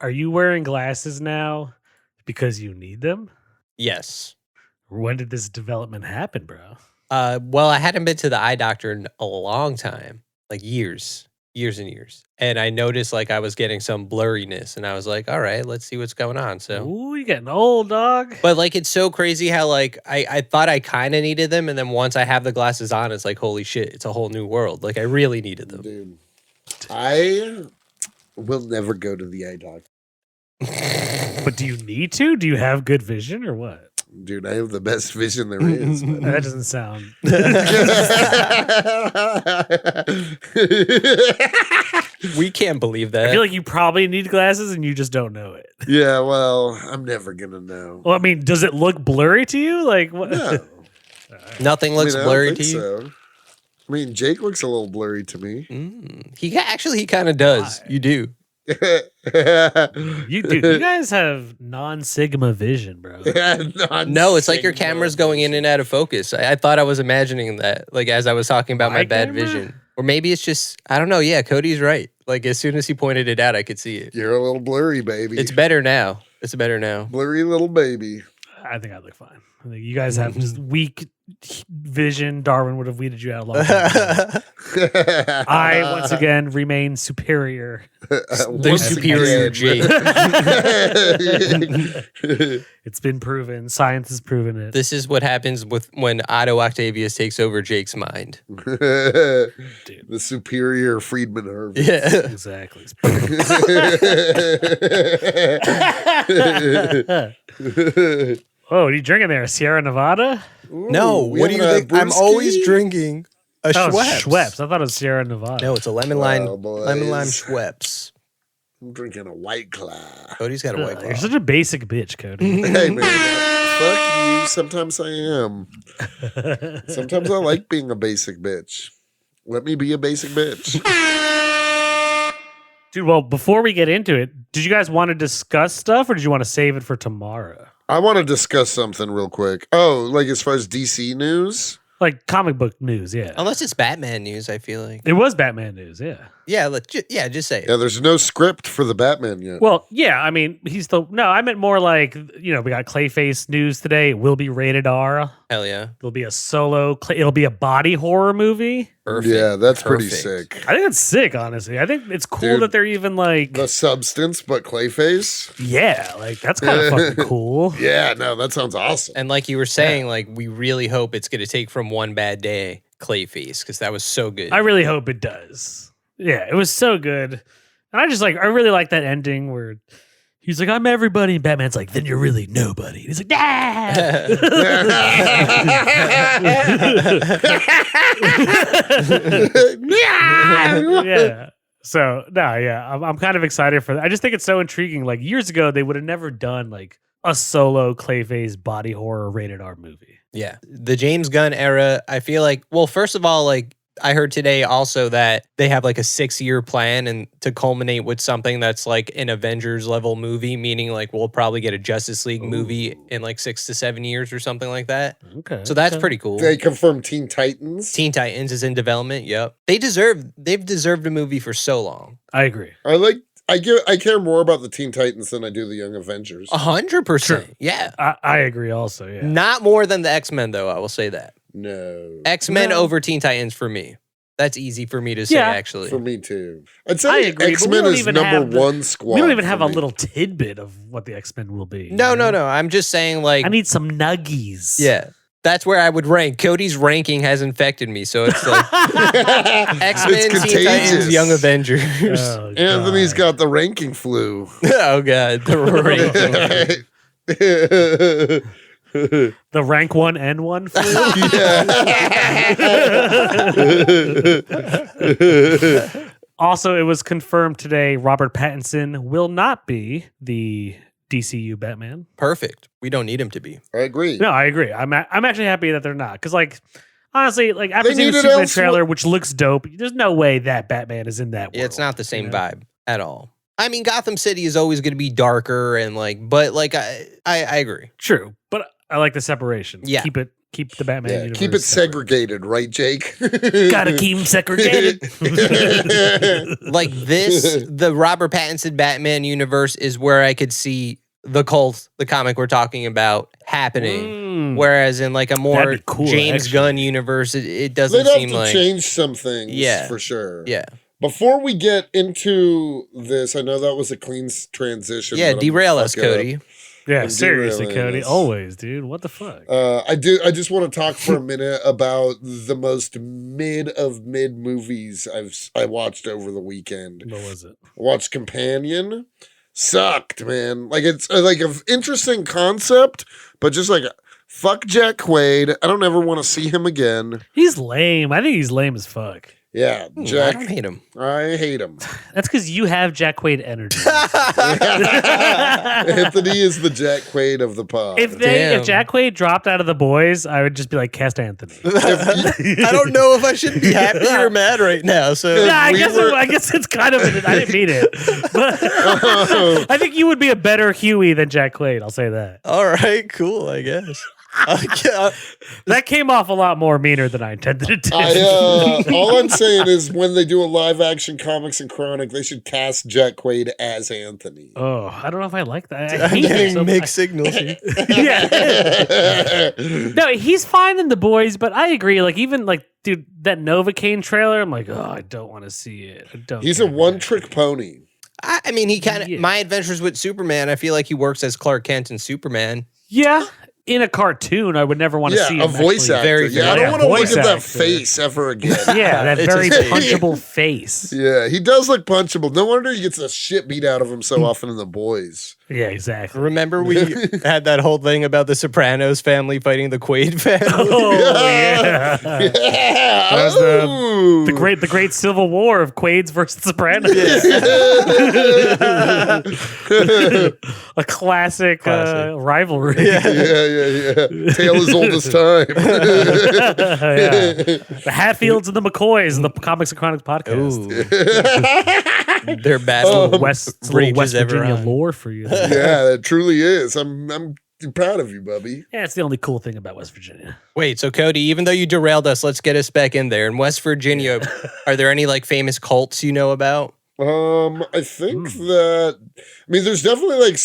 Are you wearing glasses now because you need them? Yes. When did this development happen, bro? Well, I hadn't been to the eye doctor in a long time, like years and years. And I noticed like I was getting some blurriness and I was like, all right, let's see what's going on. So, Ooh, you getting old, dog. but like, it's so crazy how like, I thought I kind of needed them. And then once I have the glasses on, it's like, holy shit, it's a whole new world. Like I really needed them. Dude, I will never go to the eye doctor. But do you need to? Do you have good vision or what? Dude, I have the best vision there is. That doesn't sound. We can't believe that. I feel like you probably need glasses and you just don't know it. Yeah, well, I'm never gonna know. Well, I mean, does it look blurry to you? Like what? No. Nothing looks I don't blurry think to you. so. I mean, Jake looks a little blurry to me. He kind of does. Why? You do. You guys have non-sigma vision, bro. No, it's like your camera's going in and out of focus. I thought I was imagining that, like as I was talking about my bad camera? vision, or maybe it's just I don't know. Yeah, Cody's right. Like as soon as he pointed it out, I could see it. You're a little blurry, baby. It's better now. It's better now. Blurry little baby. I think I look fine. I think you guys have just weak vision. Darwin would have weeded you out a long time ago. I once again remain superior. The superior Jake. It's been proven. Science has proven it. This is what happens with when Otto Octavius takes over Jake's mind. The superior Friedman Herb. Yeah. Exactly. Oh, what are you drinking there? Sierra Nevada? No, what do you think? I'm always drinking a Schweppes. Schweppes. I thought it was Sierra Nevada. No, it's a lemon lime boys. Schweppes. I'm drinking a White Claw. Cody's got a White Claw. You're such a basic bitch, Cody. Hey, man. Fuck you. Sometimes I am. Sometimes I like being a basic bitch. Let me be a basic bitch. Dude, well, before we get into it, did you guys want to discuss stuff or did you want to save it for tomorrow? I want to discuss something real quick. Oh, like as far as DC news? Like comic book news, yeah. Unless it's Batman news, I feel like. It was Batman news, yeah. Yeah, just say it. Yeah, there's no script for the Batman yet. Well, yeah, I mean, I meant more like, we got Clayface news today. It will be rated R. Hell yeah. It'll be a it'll be a body horror movie. Perfect. Yeah, that's pretty Perfect. sick. I think it's sick, honestly. I think it's cool Dude, that they're even like... The Substance, but Clayface? Yeah, like, that's kind of fucking cool. Yeah, no, that sounds awesome. And like you were saying, like we really hope it's going to take from One Bad Day Clayface because that was so good. I really hope it does. Yeah, it was so good. And I really like that ending where he's like, I'm everybody. And Batman's like, then you're really nobody. And he's like, yeah. Yeah. So, I'm kind of excited for that. I just think it's so intriguing. Like years ago, they would have never done like a solo Clayface body horror rated R movie. Yeah. The James Gunn era, I feel like, well, first of all, like I heard today also that they have like a 6-year plan and to culminate with something that's like an Avengers level movie, meaning like we'll probably get a Justice League movie in like 6 to 7 years or something like that. Okay. So that's pretty cool. They confirmed Teen Titans. Teen Titans is in development. Yep. They've deserved a movie for so long. I agree. I care more about the Teen Titans than I do the Young Avengers. 100%. Yeah. I agree also, yeah. Not more than the X-Men though, I will say that. No. X-Men over Teen Titans for me. That's easy for me to say, actually. For me too. I'd I say agree, but we X-Men don't is even number have one squad. We don't even have for a me. little tidbit of what the X-Men will be. No. I'm just saying like I need some nuggies. yeah. That's where I would rank. Cody's ranking has infected me, so it's like X-Men, It's Teen Titans, contagious. Young Avengers. Oh, Anthony's God. got the ranking flu. Oh god, the ranking. The rank 1 and 1 flu. Also, it was confirmed today Robert Pattinson will not be the DCU Batman. Perfect. We don't need him to be. I agree. No, I agree. I'm actually happy that they're not. Because, like, honestly, like, after They seeing the needed Superman elsewhere- trailer, which looks dope, there's no way that Batman is in that world. Yeah, it's not the same you know? vibe at all. I mean, Gotham City is always going to be darker and like, but like, I agree. True, but I like the separation. Yeah. Keep it Keep the Batman Yeah, universe keep it separate. segregated, right, Jake? Gotta keep them segregated. Like this, the Robert Pattinson Batman universe is where I could see the cult, the comic we're talking about, happening. Whereas in like a more That'd be cool, James actually. Gunn universe, it doesn't They'd have seem to like. change some things, Yeah. for sure. Yeah. Before we get into this, I know that was a clean transition. Yeah, but I'm derail us, fucking up. Cody. Yeah, I'm seriously, derailing Cody. us. Always, dude. What the fuck? I just want to talk for a minute about the most mid of mid movies I watched over the weekend. What was it? I watched Companion. Sucked, man. Like it's like an interesting concept, but just like fuck Jack Quaid. I don't ever want to see him again. He's lame. I think he's lame as fuck. Yeah, I Jack. don't hate him. I hate him. That's because you have Jack Quaid energy. Anthony is the Jack Quaid of the pod. If Damn. Jack Quaid dropped out of the boys, I would just be like, cast Anthony. I don't know if I should be happy or mad right now. So Yeah, I we guess, were- I guess it's kind of. I didn't mean it, but I think you would be a better Huey than Jack Quaid. I'll say that. all right, cool. I guess. That came off a lot more meaner than I intended it to. All I'm saying is when they do a live action comics and chronic, they should cast Jack Quaid as Anthony. Oh, I don't know if I like that. I I'm hate it getting so mixed signals here. Yeah. No, he's fine in the boys, but I agree. Like even like, dude, that Novocaine trailer, I'm like, oh, I don't want to see it. I don't. He's care a for one-trick pony. I mean, he kind of Yeah. My Adventures with Superman. I feel like he works as Clark Kent and Superman. Yeah, in a cartoon, I would never want to Yeah, see a him voice actually- actor. very Yeah, I good. don't want to look Voice at that actor. face ever again. Yeah, that It's very just- punchable face. Yeah, he does look punchable. No wonder he gets the shit beat out of him so often in The Boys. Yeah, exactly. Remember we had that whole thing about the Sopranos family fighting the Quaid family? Oh yeah. Yeah. That was Ooh. the great civil war of Quaids versus Sopranos. A classic, Classic. rivalry. Yeah. Tale as old as time. Yeah. The Hatfields and the McCoys and the Comics and Chronics podcast. Ooh. They're battle West, it's a little rages West ever Virginia on. lore for you. Yeah, it truly is. I'm proud of you, Bubby. Yeah, it's the only cool thing about West Virginia. Wait, so Cody, even though you derailed us, let's get us back in there. In West Virginia, are there any like famous cults you know about? I think that there's definitely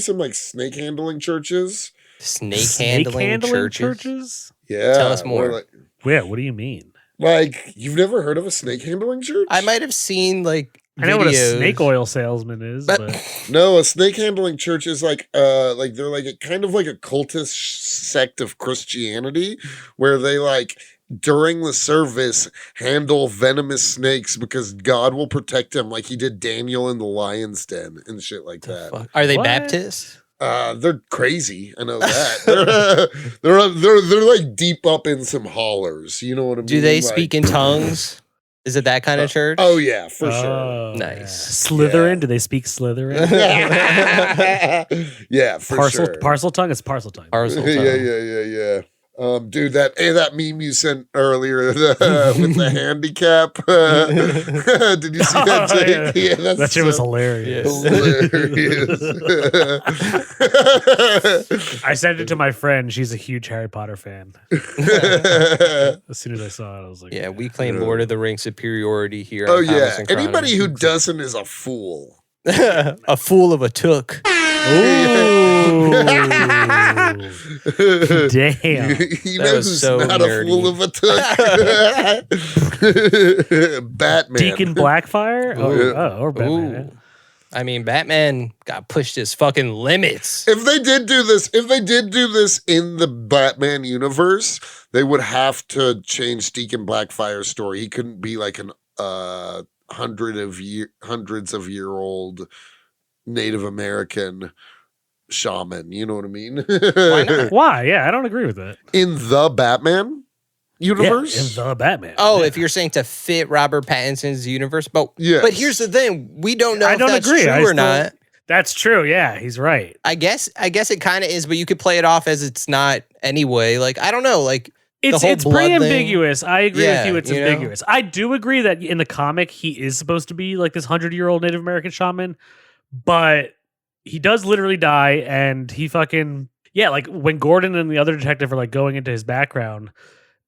some like snake handling churches. Snake handling churches? Yeah. Tell us more. where, Like, Yeah, what do you mean? like, you've never heard of a snake handling church? I might have seen like I know what a videos. snake oil salesman is, but No, a snake handling church is like they're like a kind of like a cultist sect of Christianity where they like during the service handle venomous snakes because God will protect them like he did Daniel in the lion's den and shit like that. Fuck. Are they What? Baptist? They're crazy. I know that. they're like deep up in some hollers. You know what I mean? Do they Like- speak in tongues? Is it that kind of church? Oh yeah, for sure. Oh, Nice. Slytherin? Yeah. Do they speak Slytherin? Yeah, for sure. Parcel tongue? It's parcel tongue. Parcel Yeah, tongue. yeah. Dude, that meme you sent earlier with the handicap. Did you see that, Oh, Jake? yeah. That's That shit was so hilarious. hilarious. I sent it to my friend. She's a huge Harry Potter fan. As soon as I saw it, I was like, Yeah, we claim Lord of the Rings superiority here. Oh on Comics yeah, and anybody who Chronicles. doesn't is a fool. A fool of a took. Ooh. Damn. You That know was who's so not nerdy. a fool of a took? Batman. Deacon Blackfire? Yeah. Or Batman. Ooh. I mean, Batman got pushed his fucking limits. If they did do this in the Batman universe, they would have to change Deacon Blackfire's story. He couldn't be like an hundreds of year old Native American shaman. You know what I mean? Why not? Why? Yeah, I don't agree with that. In the Batman universe? Yeah, in the Batman. Oh, Yeah. if you're saying to fit Robert Pattinson's universe, but Yes. but here's the thing: we don't know I if don't that's agree. true I or still- not. That's true. Yeah, he's right. I guess it kind of is, but you could play it off as it's not anyway. Like I don't know, like It's whole pretty blood thing. ambiguous. I agree Yeah, with you. It's you know? ambiguous. I do agree that in the comic he is supposed to be like this 100-year-old Native American shaman, but he does literally die, and he Yeah, like when Gordon and the other detective are like going into his background,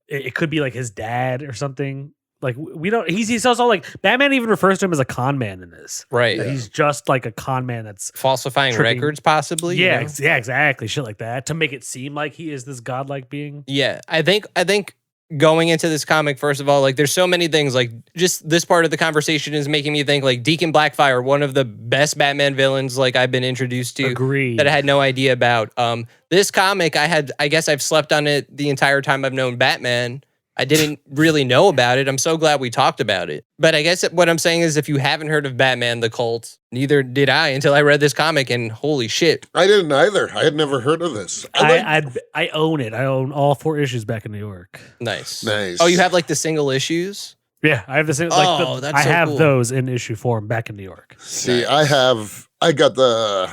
it could be like his dad or something. Like we don't. He's also like Batman even refers to him as a con man in this. Right. That he's just like a con man that's Falsifying tripping. records, possibly. Yeah, you know? yeah, exactly. Shit like that to make it seem like he is this godlike being. Yeah, I think going into this comic, first of all, like there's so many things. Like just this part of the conversation is making me think like Deacon Blackfire, one of the best Batman villains like I've been introduced to. Agreed. That I had no idea about. This comic, I guess I've slept on it the entire time I've known Batman. I didn't really know about it. I'm so glad we talked about it. But I guess what I'm saying is if you haven't heard of Batman the Cult, neither did I until I read this comic, and holy shit. I didn't either. I had never heard of this. I own it. I own all 4 issues back in New York. Nice. Nice. Oh, you have like the single issues? Yeah, I have the same. Oh, that's I so have cool. those in issue form back in New York. See, Nice. I got the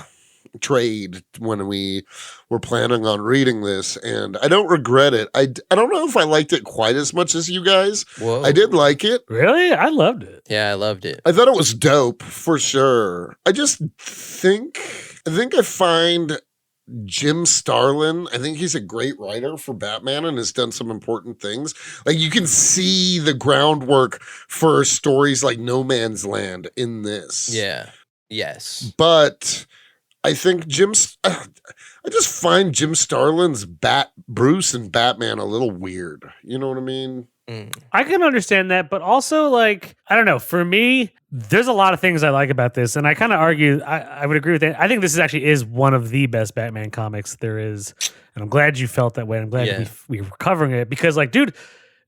trade when we were planning on reading this, and I don't regret it. I don't know if I liked it quite as much as you guys. Whoa. I did like it. Really, I loved it. Yeah, I loved it. I thought it was dope for sure. I just think I find Jim Starlin, I think he's a great writer for Batman and has done some important things. Like you can see the groundwork for stories like No Man's Land in this. Yeah. Yes. But I think I just find Jim Starlin's Bruce and Batman a little weird. You know what I mean? I can understand that, but also like I don't know. For me, there's a lot of things I like about this, and I kind of argue I would agree with that. I think this is one of the best Batman comics there is, and I'm glad you felt that way. I'm glad we were covering it because, like, dude,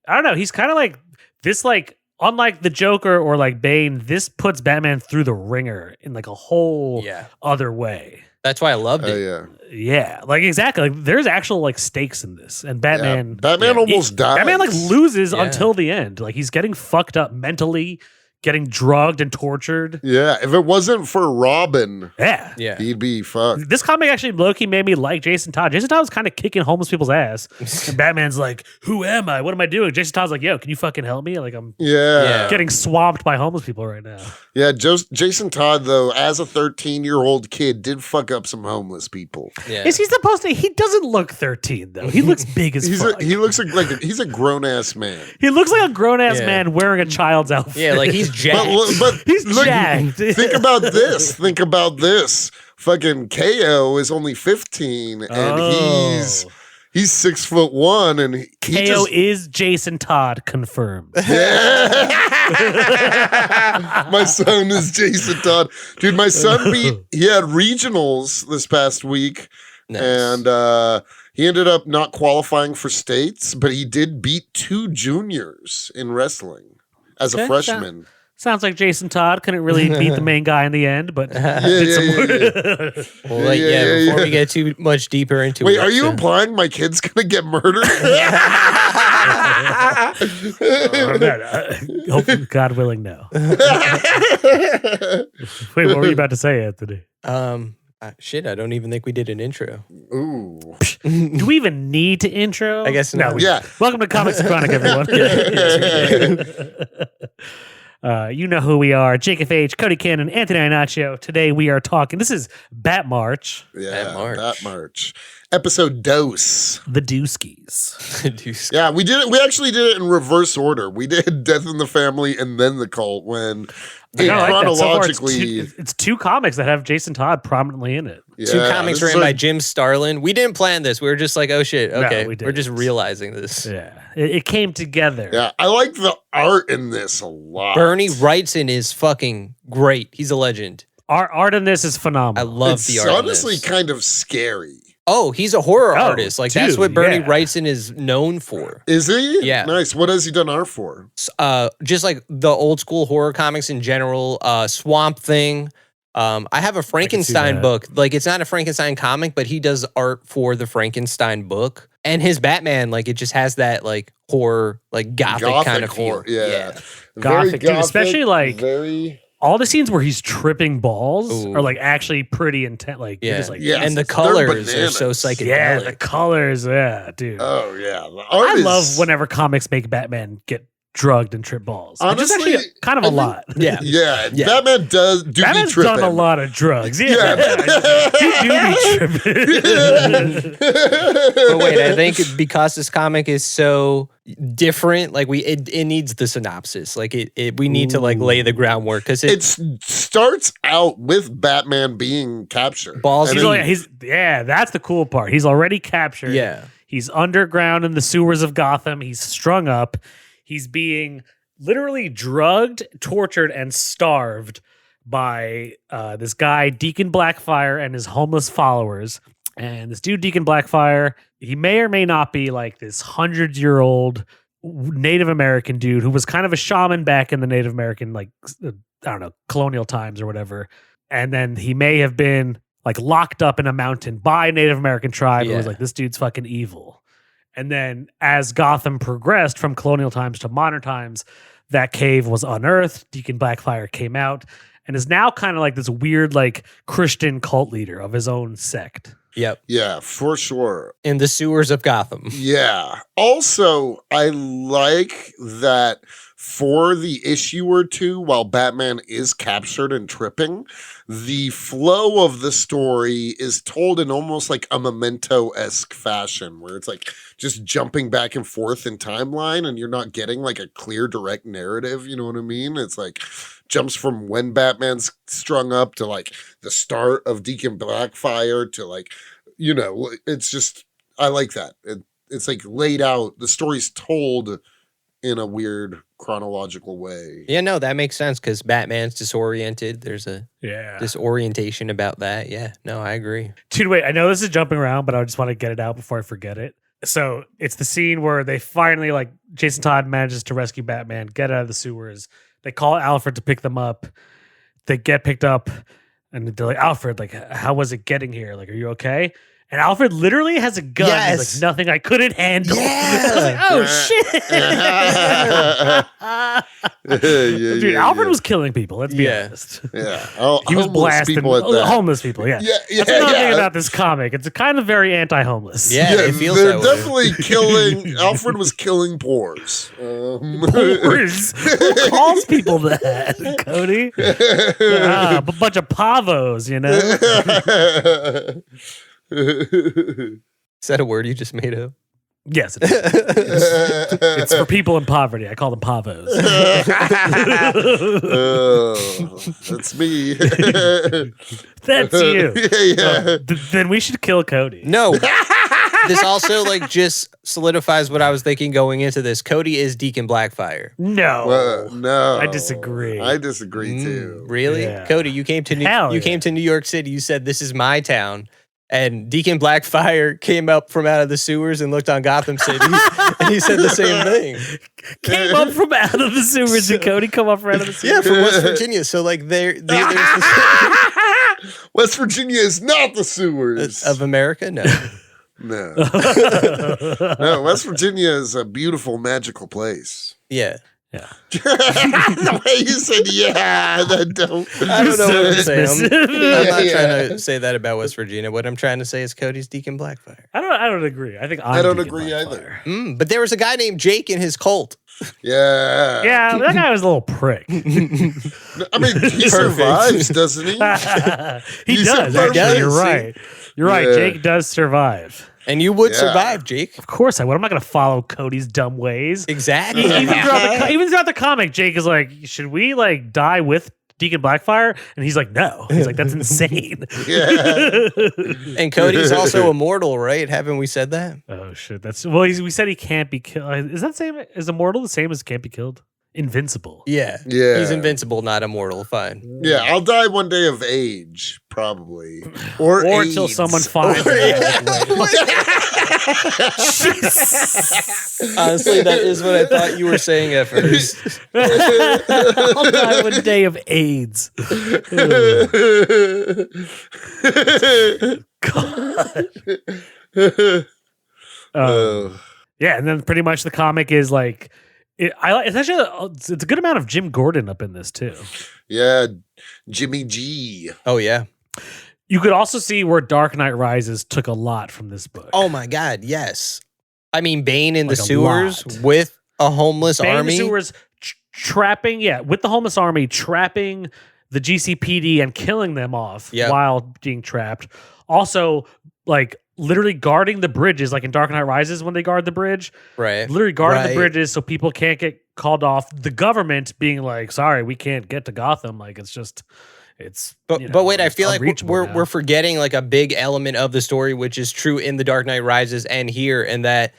I don't know. He's kind of like this, like. Unlike the Joker or like Bane, this puts Batman through the ringer in like a whole other way. That's why I loved it. Yeah. Yeah, like exactly. Like there's actual like stakes in this, and Batman. Batman almost dies. Batman like loses until the end. Like he's getting fucked up mentally, getting drugged and tortured. Yeah, if it wasn't for Robin, Yeah. he'd be fucked. This comic actually low-key made me like Jason Todd. Jason Todd was kind of kicking homeless people's ass. And Batman's like, who am I? What am I doing? Jason Todd's like, yo, can you fucking help me? Like I'm getting swamped by homeless people right now. Yeah, Jason Todd, though, as a 13-year-old kid, did fuck up some homeless people. Yeah. Is he supposed to? He doesn't look 13, though. He looks big as fuck. He looks like he's a grown-ass man. He looks like a grown-ass man wearing a child's outfit. Yeah, like he's jacked. But He's jacked. Think about this. Think about this. Fucking KO is only 15, and he's 6'1", and KO is Jason Todd confirmed. My son is Jason Todd. Dude, my son he had regionals this past week. Nice. And he ended up not qualifying for states, but he did beat 2 juniors in wrestling as a freshman. Sounds like Jason Todd couldn't really beat the main guy in the end, but Before we get too much deeper into Wait, it. are you implying my kid's gonna get murdered? Hopefully, God willing, no. Wait, what were you about to say, Anthony? Shit, I don't even think we did an intro. Ooh. Do we even need to intro? I guess not. Welcome to Comics Chronic, everyone. You know who we are. Jacob H., Cody Cannon, Anthony Iannaccio. Today we are talking. This is BatMarch. Yeah, BatMarch. BatMarch. Episode Dose. The Dooskies. Yeah, we did it. We actually did it in reverse order. We did Death in the Family and then The Cult when chronologically. It's 2 comics that have Jason Todd prominently in it. Yeah, 2 comics written by Jim Starlin. We didn't plan this. We were just like, oh shit, okay. we didn't. We're just realizing this. Yeah. It came together. Yeah, I like the art in this a lot. Bernie Wrightson is fucking great. He's a legend. Art in this is phenomenal. I love the art. It's honestly in this. kind of scary. Oh, he's a horror artist. Like that's dude, what Bernie yeah. Wrightson is known for. Is he? Yeah. Nice. What has he done art for? Just like the old school horror comics in general. Swamp Thing. I have a Frankenstein book. Like it's not a Frankenstein comic, but he does art for the Frankenstein book. And his Batman, like it just has that like horror, like gothic kind of horror. feel. Yeah. Gothic, dude, especially like very. All the scenes where he's tripping balls Ooh. are like actually pretty intense. Like you're just like, Yeah. And the They're colors are bananas. so psychedelic. yeah, the colors, yeah, dude. Oh yeah. The art I is- love whenever comics make Batman get drugged and trip balls. Which is Honestly, actually kind of a I think- lot. Yeah. Yeah, Batman does do Batman's be tripping. done a lot of drugs. Yeah, Yeah. he do be tripping. But wait, I think because this comic is so different, like it needs the synopsis. Like we need to like lay the groundwork because It starts out with Batman being captured. Balls And He's then- like, that's the cool part. He's already captured. Yeah. He's underground in the sewers of Gotham. He's strung up. He's being literally drugged, tortured, and starved by this guy, Deacon Blackfire, and his homeless followers. And this dude, Deacon Blackfire, he may or may not be like this 100-year-old Native American dude who was kind of a shaman back in the Native American, like, I don't know, colonial times or whatever. And then he may have been like locked up in a mountain by a Native American tribe who was like, this dude's fucking evil. And then as Gotham progressed from colonial times to modern times, that cave was unearthed. Deacon Blackfire came out and is now kind of like this weird, like Christian cult leader of his own sect. Yep. Yeah, for sure. In the sewers of Gotham. Yeah. Also, I like that for the issue or two, while Batman is captured and tripping, the flow of the story is told in almost like a Memento-esque fashion, where it's like just jumping back and forth in timeline and you're not getting like a clear, direct narrative. You know what I mean? It's like jumps from when Batman's strung up to like the start of Deacon Blackfire to like, you know, it's just, I like that. It's like laid out, the story's told in a weird chronological way. Yeah, no, that makes sense because Batman's disoriented. There's a disorientation about that. Yeah, no, I agree. Dude, wait, I know this is jumping around, but I just want to get it out before I forget it. So it's the scene where they finally, like, Jason Todd manages to rescue Batman, get out of the sewers. They call Alfred to pick them up. They get picked up, and they're like, Alfred, like, how was it getting here? Like, are you okay? And Alfred literally has a gun. Yes. He's like, nothing I couldn't handle. Yeah. I was like, oh, shit. Dude, Alfred was killing people. Let's be honest. Yeah. He was Homeless blasting people at that. homeless people. Yeah. That's another thing about this comic. It's kind of very anti-homeless. Yeah, it feels they're that way. definitely killing. Alfred was killing pores. Poors? Who calls people that, Cody? A bunch of pavos, you know? Is that a word you just made up? Yes, it is. It's for people in poverty. I call them pavos. That's me. That's you. Yeah. Then we should kill Cody. No. This also like just solidifies what I was thinking going into this. Cody is Deacon Blackfire. No. No. I disagree. I disagree too. Really? Yeah. Cody, you came to Hell yeah. came to New York City. You said this is my town. And Deacon Blackfire came up from out of the sewers and looked on Gotham City, and he said the same thing. Came up from out of the sewers. Did Cody come up from out of the sewers? Yeah, from West Virginia. So like there's this West Virginia is not the sewers of America. No, No. No, West Virginia is a beautiful, magical place. yeah. Yeah. The way you said, yeah, that don't. I don't know what to say. I'm not Yeah. trying to say that about West Virginia. What I'm trying to say is Cody's Deacon Blackfire. I don't agree. I think I don't Deacon agree Blackfire. either. But there was a guy named Jake in his cult. Yeah. Yeah, that guy was a little prick. I mean, he survives, doesn't he? He He does, survives. actually. You're See? right. You're right. Yeah. Jake does survive. And you would Yeah. survive, Jake. Of course I would. I'm not going to follow Cody's dumb ways. Exactly. Even throughout the comic, Jake is like, should we like die with Deacon Blackfire? And he's like, no. He's like, that's insane. Yeah. And Cody's also immortal, right? Haven't we said that? Oh, shit. We said he can't be killed. Is that same? Is immortal the same as can't be killed? Invincible. Yeah. Yeah. He's invincible, not immortal. Fine. Yeah, I'll die one day of age, probably. Or until AIDS. someone finds Or- Honestly, that is what I thought you were saying at first. I'll die one day of AIDS. God. Yeah, and then pretty much the comic is like, it's actually it's a good amount of Jim Gordon up in this too. Yeah, Jimmy G. Oh, yeah. You could also see where Dark Knight Rises took a lot from this book. Oh, my God. Yes. I mean, Bane in the Like a sewers lot. with A homeless Banging army? the sewers, trapping, with the homeless army, trapping the GCPD and killing them off while being trapped. Also, like, literally guarding the bridges, like in Dark Knight Rises when they guard the bridge. Right. Literally guarding the bridges so people can't get called off. The government being like, sorry, we can't get to Gotham. Like, it's just... But wait, I feel like we're forgetting like a big element of the story, which is true in The Dark Knight Rises and here, and that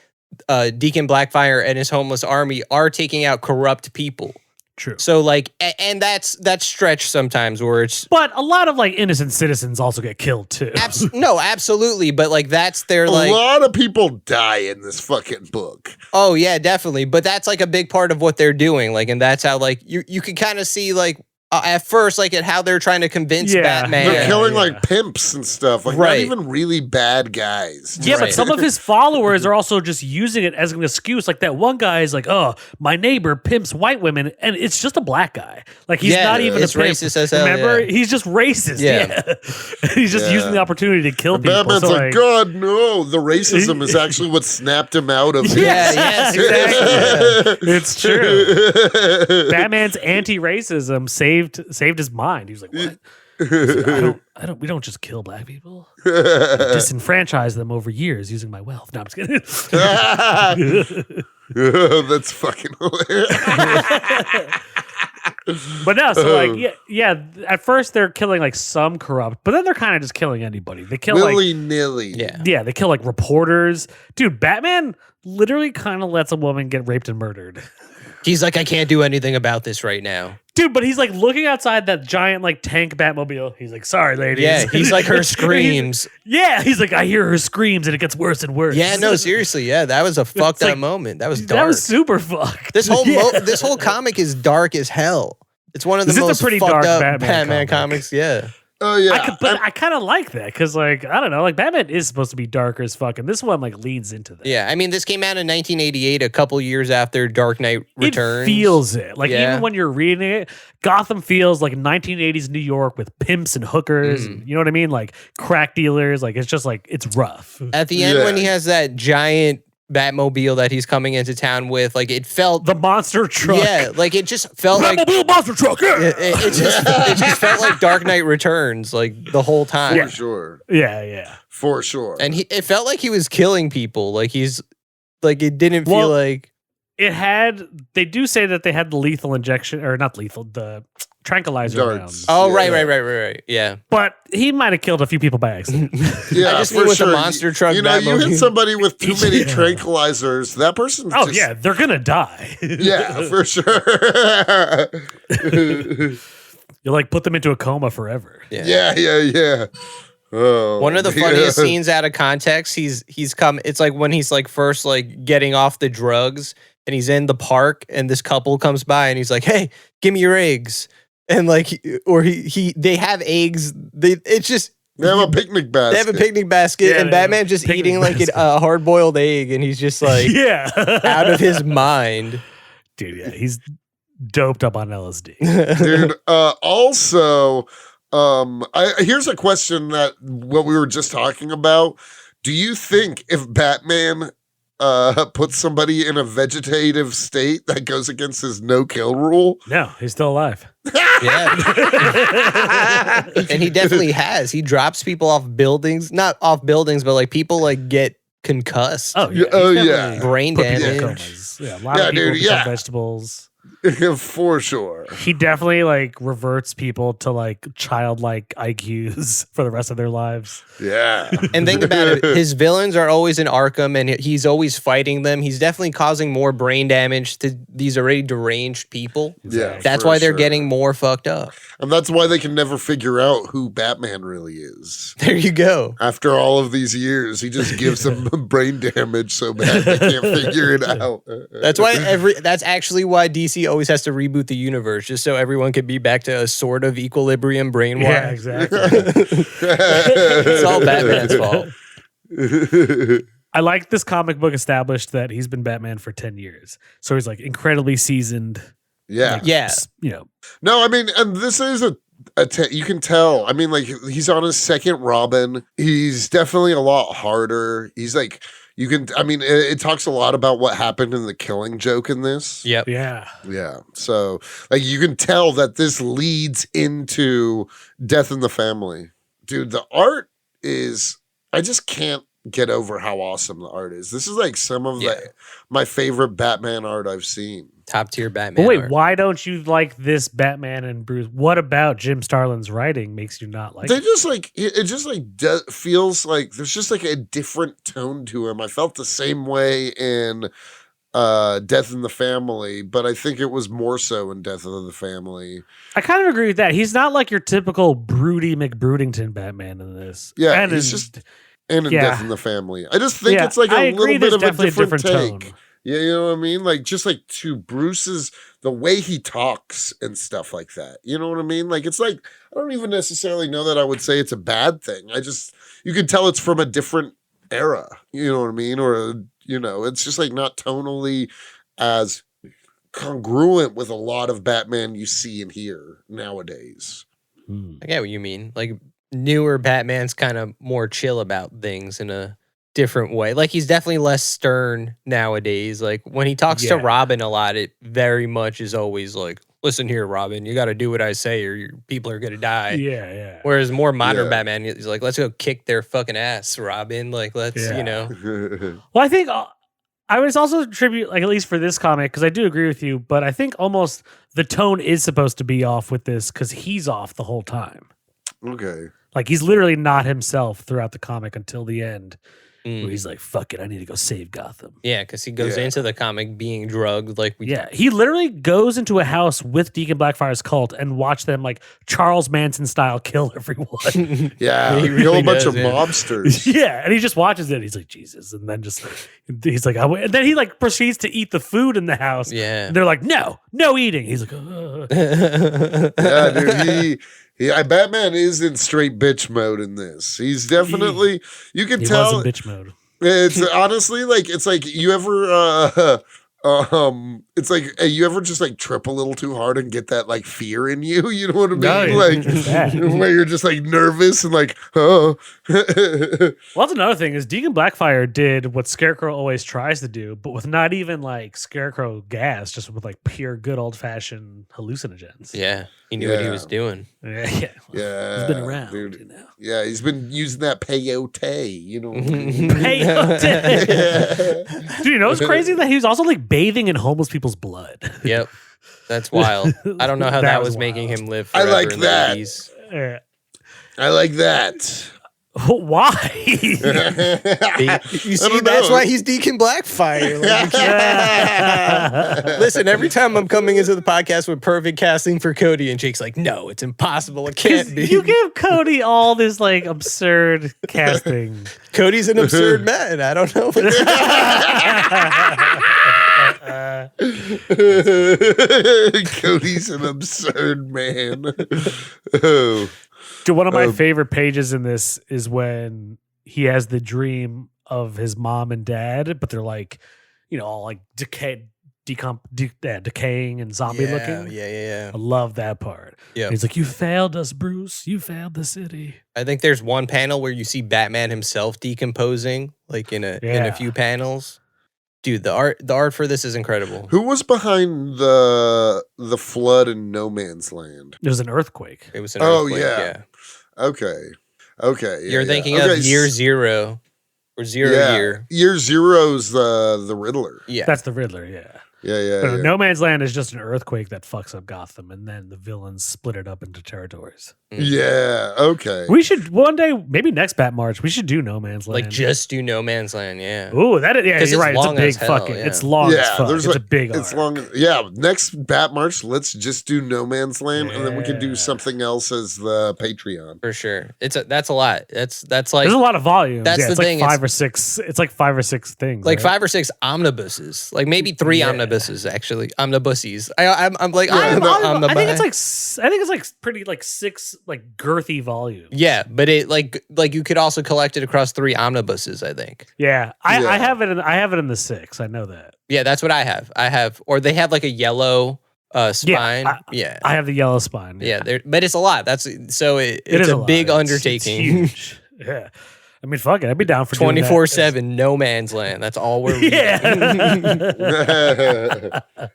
Deacon Blackfire and his homeless army are taking out corrupt people. True. So like, and that's stretched sometimes where it's. But a lot of like innocent citizens also get killed too. No, absolutely. But like that's their a lot of people die in this fucking book. Oh yeah, definitely. But that's like a big part of what they're doing. Like, and that's how like you can kind of see like. At first, like at how they're trying to convince Batman. They're killing like pimps and stuff. Like not even really bad guys. Yeah, but some of his followers are also just using it as an excuse. Like that one guy is like, oh, my neighbor pimps white women. And it's just a black guy. Like he's not even a pimp. Racist as hell. Remember? He's just racist. Yeah. He's just using the opportunity to kill people. Batman's like, God, no. The racism is actually what snapped him out of it. Yes, exactly. It's true. Batman's anti-racism saved his mind. He was like, what? We don't just kill black people. I disenfranchise them over years using my wealth. No, I'm just kidding. That's fucking hilarious. But no, so like, at first they're killing like some corrupt, but then they're kind of just killing anybody. They kill willy-nilly. Yeah, they kill like reporters. Dude, Batman literally kind of lets a woman get raped and murdered. He's like, I can't do anything about this right now. Dude, but he's like looking outside that giant like tank Batmobile. He's like, sorry, ladies. Yeah, he's like, her screams. He's like, I hear her screams and it gets worse and worse. Yeah, no, seriously. Yeah, that was a fucked up moment. That was dark. That was super fucked. This whole comic is dark as hell. It's one of the most fucked dark up Batman comics. Yeah. Oh yeah, I kind of like that because, like, I don't know, like Batman is supposed to be darker as fuck, and this one like leads into that. Yeah, I mean, this came out in 1988, a couple years after Dark Knight Returns. It feels it, like even when you're reading it, Gotham feels like 1980s New York with pimps and hookers. And, you know what I mean? Like crack dealers. Like it's just like it's rough. At the end, when he has that giant Batmobile that he's coming into town with, like it felt the monster truck. Yeah, like it just felt Batmobile monster truck. Yeah. It just felt like Dark Knight Returns, like the whole time. For sure. Yeah. For sure. And it felt like he was killing people. Like he's like it didn't feel like it had. They do say that they had the lethal injection, or not lethal, the tranquilizer rounds. Oh, right. Yeah. But he might have killed a few people by accident. Yeah, I just for with sure. a monster truck. You know, you hit somebody with too many tranquilizers, that person. Oh yeah, they're gonna die. Yeah, for sure. You like put them into a coma forever. Yeah. Oh, one of the funniest scenes out of context. He's come. It's like when he's like first like getting off the drugs. And he's in the park, and this couple comes by, and he's like, "Hey, give me your eggs." And like, they have eggs. They have a picnic basket. They have a picnic basket, and Batman's just eating like a hard boiled egg, and he's just like, out of his mind, dude. Yeah, he's doped up on LSD, dude. Also, here's a question that what we were just talking about. Do you think if Batman put somebody in a vegetative state that goes against his no-kill rule? No, he's still alive. Yeah. And he definitely has. He drops people off buildings, not off buildings, but like people like get concussed. Oh yeah. Brain damage. Yeah, a lot of people become vegetables. For sure. He definitely like reverts people to like childlike IQs for the rest of their lives. Yeah. And think about it, his villains are always in Arkham and he's always fighting them. He's definitely causing more brain damage to these already deranged people. Yeah. That's why they're getting more fucked up. And that's why they can never figure out who Batman really is. There you go. After all of these years, he just gives them brain damage so bad they can't figure it out. That's actually why DC always has to reboot the universe, just so everyone could be back to a sort of equilibrium brainwash. Yeah, exactly. It's all Batman's fault. I like this comic book established that he's been Batman for 10 years. So he's like incredibly seasoned. Yeah. Like, yeah. You know. No, I mean, and this is you can tell. I mean, like, he's on his second Robin. He's definitely a lot harder. He's like, you can, I mean, it talks a lot about what happened in the Killing Joke in this. Yep. Yeah. Yeah. So, like, you can tell that this leads into Death in the Family. Dude, the art is, I just can't get over how awesome the art is. This is like some of my favorite Batman art I've seen. Top tier Batman. But wait, art. why don't you like this Batman and Bruce? What about Jim Starlin's writing makes you not like They it? just like, it just like feels like there's just like a different tone to him. I felt the same way in Death in the Family, but I think it was more so in Death of the Family. I kind of agree with that. He's not like your typical broody McBroodington Batman in this. Yeah, and he's just in Death in the Family. I just think Yeah, it's like I a agree, little bit of a there's definitely different a different take. tone. Yeah, you know what I mean? Like, just like to Bruce's, the way he talks and stuff like that. You know what I mean? Like, it's like, I don't even necessarily know that I would say it's a bad thing. You can tell it's from a different era. You know what I mean? Or, you know, it's just like not tonally as congruent with a lot of Batman you see and hear nowadays. I get what you mean. Like newer Batman's kind of more chill about things in a different way. Like he's definitely less stern nowadays. Like when he talks to Robin a lot, it very much is always like, listen here, Robin, you got to do what I say or your people are going to die. Yeah, yeah. Whereas more modern Batman, he's like, let's go kick their fucking ass, Robin. Like, let's, you know. Well, I think I would also attribute, like, at least for this comic, because I do agree with you, but I think almost the tone is supposed to be off with this because he's off the whole time. Okay. Like, he's literally not himself throughout the comic until the end. Where he's like, fuck it, I need to go save Gotham. Yeah, because he goes into the comic being drugged. Like he literally goes into a house with Deacon Blackfire's cult and watch them, like, Charles Manson style kill everyone. Yeah, He kill really a bunch of does, yeah. mobsters. Yeah, and he just watches it. He's like, Jesus. And then he's like, and then he, like, proceeds to eat the food in the house. Yeah. And they're like, no eating. He's like, Yeah, dude, Batman is in straight bitch mode in this. He's definitely, you can he tell. was in bitch mode. It's honestly like, it's like you ever it's like you ever just like trip a little too hard and get that like fear in you, you know what I mean? No, like yeah. where you're just like nervous and like, oh. Well, that's another thing is Deacon Blackfire did what Scarecrow always tries to do, but with not even like Scarecrow gas, just with like pure good old fashioned hallucinogens. Yeah, he knew what he was doing. Yeah. Yeah, he's been around, dude. you know. Yeah, he's been using that peyote, you know. Peyote. Dude, you know what's crazy? That he was also like bathing in homeless people's blood. Yep, that's wild. I don't know how that was wild. making him live. I like in that. The 80s. Yeah. I like that. Why? You see, that's why he's Deacon Blackfire. Like, listen, every time I'm coming into the podcast with perfect casting for Cody, and Jake's like, "No, it's impossible. It can't be." You give Cody all this like absurd casting. Cody's an absurd man. I don't know. Cody's an absurd man. Oh. Dude, one of my favorite pages in this is when he has the dream of his mom and dad, but they're like, you know, all like decaying and zombie looking. Yeah. I love that part. Yeah. He's like, you failed us, Bruce. You failed the city. I think there's one panel where you see Batman himself decomposing, like in a few panels. Dude, the art for this is incredible. Who was behind the flood in No Man's Land? It was an earthquake. It was an earthquake. Yeah. Okay. Yeah, You're thinking of Year Zero or Zero Year. Year Zero's the Riddler. Yeah. That's the Riddler, yeah. Yeah. No Man's Land is just an earthquake that fucks up Gotham, and then the villains split it up into territories. Yeah, okay. We should one day, maybe next BatMarch, we should do No Man's Land. Like just do No Man's Land, yeah. Ooh, that is, yeah, you're right. It's a long big as hell, fucking. yeah. It's long as fuck. There's It's a big. It's arc. long. Yeah, next BatMarch, let's just do No Man's Land, and then we can do something else as the Patreon. For sure. That's a lot. That's like there's a lot of volumes. That's the it's like thing, 5 or 6. It's like 5 or 6 things. like right? 5 or 6 omnibuses, like maybe 3 omnibuses actually, omnibuses. I'm like I omnibus. think it's like pretty like 6 like girthy volumes. Yeah, but it like you could also collect it across 3 omnibuses. I think. Yeah, I have it. I have it in the 6. I know that. Yeah, that's what I have. Or they have like a yellow spine. I have the yellow spine. Yeah, but it's a lot. It's is a big lot. undertaking. It's huge. Yeah. I mean, fuck it. I'd be down for doing that. 24/7, no man's land. That's all we're reading. Yeah.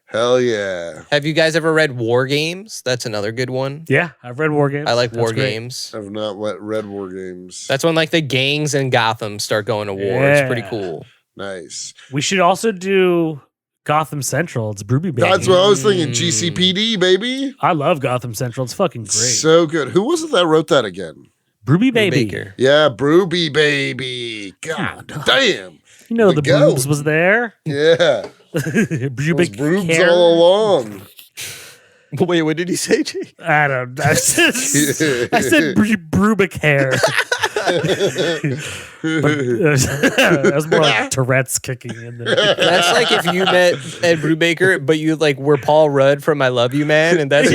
Hell yeah. Have you guys ever read War Games? That's another good one. Yeah, I've read War Games. I like War That's great. Games. I've not read War Games. That's when like the gangs in Gotham start going to war. It's pretty Yeah. cool. Nice. We should also do Gotham Central. It's Brooby Baby. That's what I was thinking. GCPD, baby. I love Gotham Central. It's fucking great. So good. Who was it that wrote that again? Brooby Baby. Baker. Yeah, Brooby Baby. God damn. You know The the goat. Broobs was there. Yeah. Brooby Those broobs Care. all along. Wait, what did he say, Jake? I don't know. I said Broobic hair. That was more like Tourette's kicking in there. That's like if you met Ed Brubaker, but you like were Paul Rudd from I Love You Man, and that's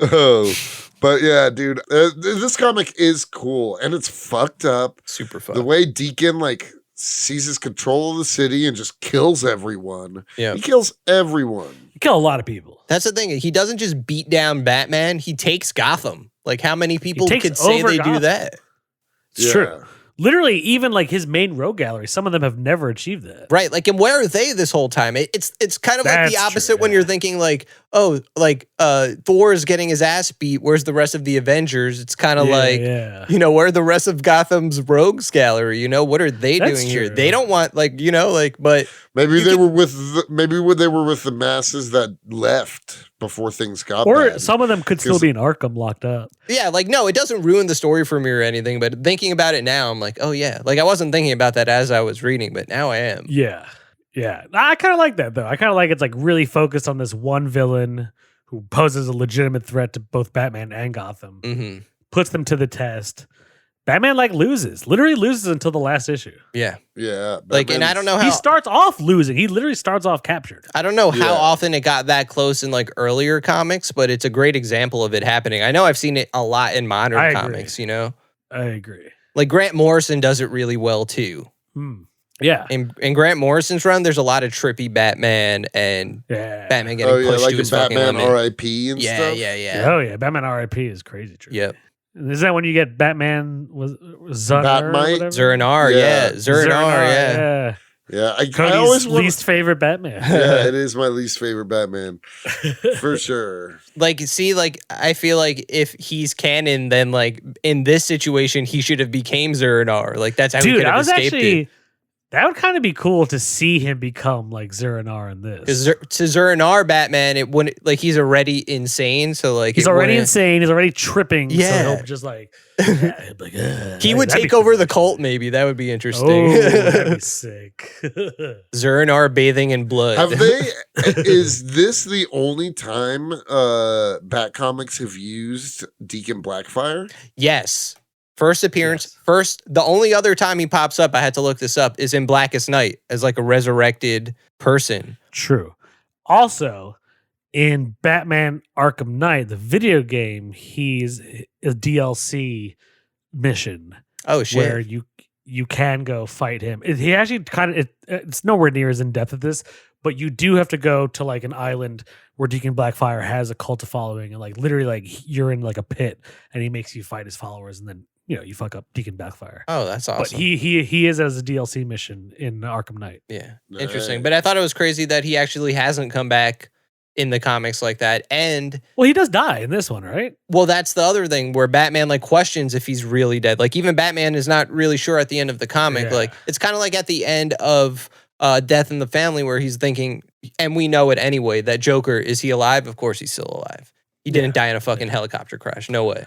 Oh, but yeah, dude, this comic is cool and it's fucked up. super fun. The way Deacon like seizes control of the city and just kills everyone. Yeah. He kills everyone. You kill a lot of people. That's the thing. He doesn't just beat down Batman. He takes Gotham. Like how many people takes could say over they Gotham. do that? It's true. Literally, even like his main rogue gallery, some of them have never achieved that. Right. Like, and where are they this whole time? It's kind of like That's the opposite true, when yeah. you're thinking like, oh, like Thor is getting his ass beat. Where's the rest of the Avengers? It's kind of Yeah. you know, where are the rest of Gotham's rogues gallery? You know, what are they That's doing here? true. They don't want like, you know, like, but Maybe You they could- were with they were with the masses that left before things got Or bad. some of them could still Because- be in Arkham locked up. yeah, like no, it doesn't ruin the story for me or anything. But thinking about it now, I'm like, oh yeah, like I wasn't thinking about that as I was reading, but now I am. Yeah. Yeah. I kind of like that, though. I kind of like it's like really focused on this one villain who poses a legitimate threat to both Batman and Gotham, Mm-hmm. puts them to the test. Batman like literally loses until the last issue. Yeah, Yeah. like, and I don't know He how. starts off losing. He literally starts off captured. I don't know how Yeah. often it got that close in like earlier comics, but it's a great example of it happening. I know I've seen it a lot in modern I agree. comics, you know? I agree. Like Grant Morrison does it really well too. Yeah. In Grant Morrison's run, there's a lot of trippy Batman and Yeah. Batman getting Oh yeah, pushed like to in his fucking Batman limit. R.I.P. and Yeah, stuff. yeah, yeah. Oh yeah. Batman R.I.P. is crazy true. Yep. Is that when you get Batman was Zunner? Batmite? Zernar, yeah. Yeah. Zernar, yeah. Yeah, I Cody's always want. least favorite Batman. Yeah, it is my least favorite Batman for sure. Like, see, like, I feel like if he's canon, then, like, in this situation, he should have became Zernar. Like, that's how he Dude, could I have was escaped actually it. that would kind of be cool to see him become like Zeranar in this. Because to Zernar Batman, it wouldn't, like, he's already insane. So, like, He's it already wouldn't- insane. He's already tripping. Yeah. So he'll just like, yeah, he'd be like He would that'd take be over cool. the cult, maybe. That would be interesting. Oh, that'd be sick. Zernar bathing in blood. Have they? Is this the only time Bat Comics have used Deacon Blackfire? Yes. First appearance. Yes. The only other time he pops up, I had to look this up, is in Blackest Night as like a resurrected person. True. Also, in Batman Arkham Knight, the video game, he's a DLC mission Oh, shit. where you can go fight him. He actually kind of it's nowhere near as in depth as this, but you do have to go to like an island where Deacon Blackfire has a cult of following, and like literally like you're in like a pit, and he makes you fight his followers, and then you fuck up Deacon Blackfire. Oh, that's awesome. But he is as a DLC mission in Arkham Knight. Yeah, Nice. interesting. But I thought it was crazy that he actually hasn't come back in the comics like that. And Well, he does die in this one, right? well, that's the other thing where Batman like questions if he's really dead. Like even Batman is not really sure at the end of the comic. Yeah. Like it's kind of like at the end of Death in the Family where he's thinking, and we know it anyway, that Joker, is he alive? Of course he's still alive. He didn't die in a fucking helicopter crash. No way.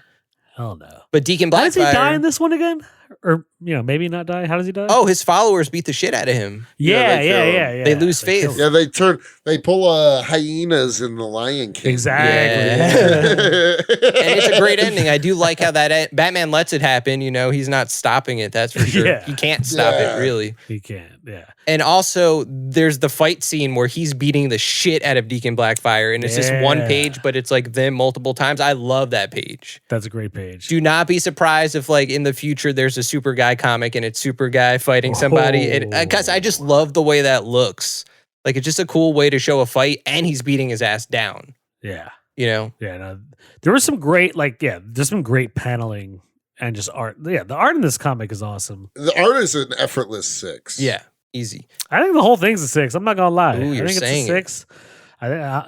Hell no. But Deacon How does he Blackfire. die in this one again? Or maybe not die. How does he die? Oh, his followers beat the shit out of him. yeah, they yeah, kill him. yeah, yeah. They lose faith. kill him. Yeah, they pull hyenas in the Lion King. Exactly. And it's a great ending. I do like how that Batman lets it happen. You know, he's not stopping it. That's for sure. Yeah. He can't stop Yeah. it, really. He can't. Yeah. And also, there's the fight scene where he's beating the shit out of Deacon Blackfire, and it's just one Yeah. page, but it's like them multiple times. I love that page. That's a great page. Do not be surprised if, like, in the future, there's a Super Guy comic and it's Super Guy fighting somebody. Because I just love the way that looks. Like, it's just a cool way to show a fight, and he's beating his ass down. Yeah. You know, Yeah, no, there was some great, there's some great paneling and just art. Yeah, the art in this comic is awesome. The art is an effortless 6. yeah, easy. I think the whole thing's a 6. I'm not gonna lie. Ooh, I you're think it's a saying it. 6.